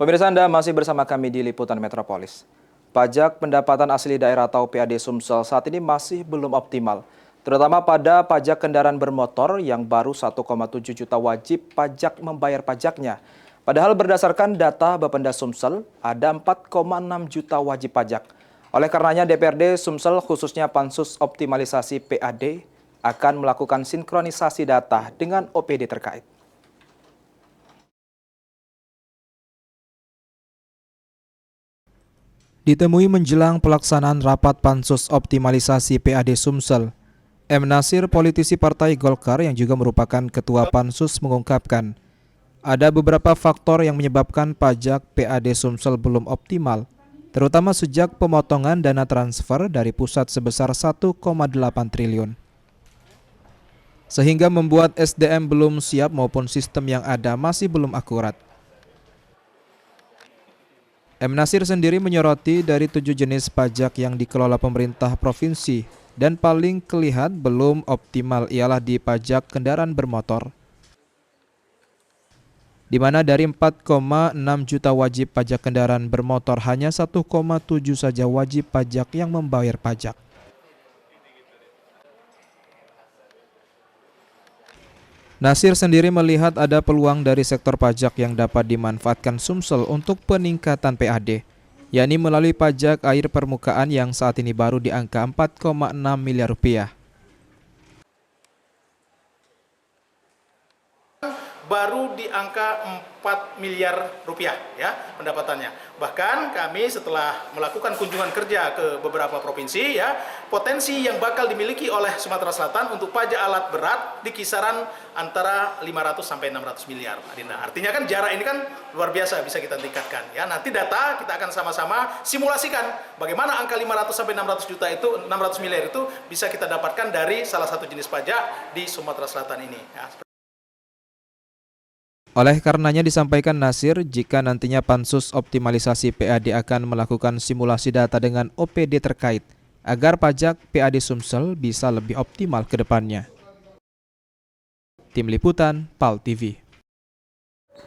Pemirsa, Anda masih bersama kami di Liputan Metropolis. Pajak pendapatan asli daerah atau PAD Sumsel saat ini masih belum optimal, terutama pada pajak kendaraan bermotor yang baru 1,7 juta wajib pajak membayar pajaknya. Padahal berdasarkan data Bapenda Sumsel, ada 4,6 juta wajib pajak. Oleh karenanya DPRD Sumsel khususnya Pansus Optimalisasi PAD akan melakukan sinkronisasi data dengan OPD terkait. Ditemui menjelang pelaksanaan rapat Pansus Optimalisasi PAD Sumsel, M. Nasir, politisi Partai Golkar yang juga merupakan Ketua Pansus, mengungkapkan ada beberapa faktor yang menyebabkan pajak PAD Sumsel belum optimal, terutama sejak pemotongan dana transfer dari pusat sebesar 1,8 triliun. Sehingga membuat SDM belum siap maupun sistem yang ada masih belum akurat. M. Nasir sendiri menyoroti dari 7 jenis pajak yang dikelola pemerintah provinsi dan paling kelihatan belum optimal ialah di pajak kendaraan bermotor, di mana dari 4,6 juta wajib pajak kendaraan bermotor hanya 1,7 saja wajib pajak yang membayar pajak. Nasir sendiri melihat ada peluang dari sektor pajak yang dapat dimanfaatkan Sumsel untuk peningkatan PAD, yakni melalui pajak air permukaan yang saat ini baru di angka 4,6 miliar rupiah. Baru di angka 4 miliar rupiah ya pendapatannya. Bahkan kami setelah melakukan kunjungan kerja ke beberapa provinsi ya, potensi yang bakal dimiliki oleh Sumatera Selatan untuk pajak alat berat di kisaran antara 500 sampai 600 miliar, Pak Dinda. Artinya kan jarak ini kan luar biasa bisa kita tingkatkan ya. Nanti data kita akan sama-sama simulasikan bagaimana angka 500 sampai 600 juta itu 600 miliar itu bisa kita dapatkan dari salah satu jenis pajak di Sumatera Selatan ini ya. Oleh karenanya disampaikan Nasir, jika nantinya Pansus Optimalisasi PAD akan melakukan simulasi data dengan OPD terkait, agar pajak PAD Sumsel bisa lebih optimal ke depannya. Tim Liputan, PAL TV.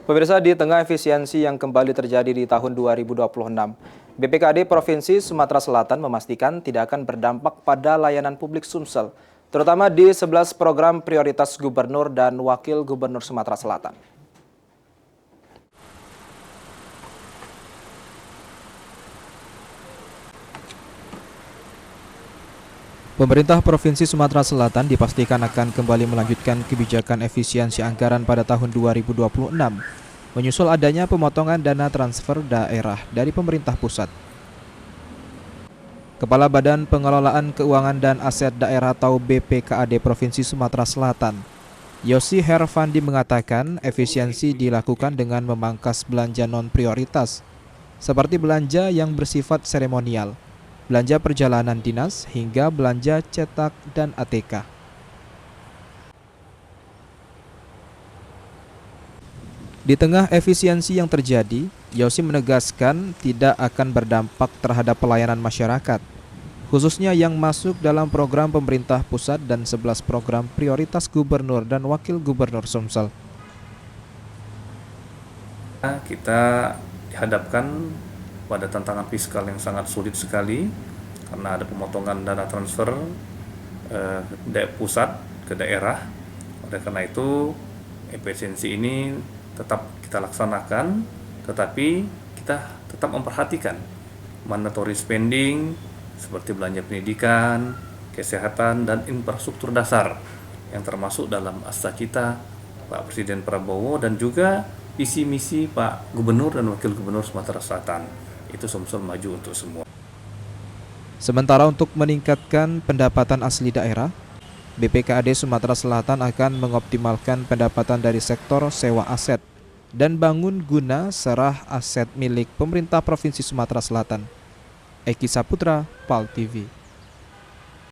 Pemirsa, di tengah efisiensi yang kembali terjadi di tahun 2026, BPKD Provinsi Sumatera Selatan memastikan tidak akan berdampak pada layanan publik Sumsel, terutama di 11 program prioritas Gubernur dan Wakil Gubernur Sumatera Selatan. Pemerintah Provinsi Sumatera Selatan dipastikan akan kembali melanjutkan kebijakan efisiensi anggaran pada tahun 2026, menyusul adanya pemotongan dana transfer daerah dari pemerintah pusat. Kepala Badan Pengelolaan Keuangan dan Aset Daerah atau BPKAD Provinsi Sumatera Selatan, Yosi Herfandi, mengatakan efisiensi dilakukan dengan memangkas belanja non-prioritas, seperti belanja yang bersifat seremonial, belanja perjalanan dinas, hingga belanja cetak dan ATK. Di tengah efisiensi yang terjadi, Yosi menegaskan tidak akan berdampak terhadap pelayanan masyarakat, khususnya yang masuk dalam program pemerintah pusat dan 11 program prioritas Gubernur dan Wakil Gubernur Sumsel. Kita dihadapkan pada tantangan fiskal yang sangat sulit sekali karena ada pemotongan dana transfer pusat ke daerah. Oleh karena itu efisiensi ini tetap kita laksanakan, tetapi kita tetap memperhatikan mandatory spending seperti belanja pendidikan, kesehatan, dan infrastruktur dasar yang termasuk dalam asa cita Pak Presiden Prabowo dan juga visi misi Pak Gubernur dan Wakil Gubernur Sumatera Selatan. Itu Sumsel maju untuk semua. Sementara untuk meningkatkan pendapatan asli daerah, BPKAD Sumatera Selatan akan mengoptimalkan pendapatan dari sektor sewa aset dan bangun guna serah aset milik pemerintah Provinsi Sumatera Selatan. Eki Saputra, PAL TV.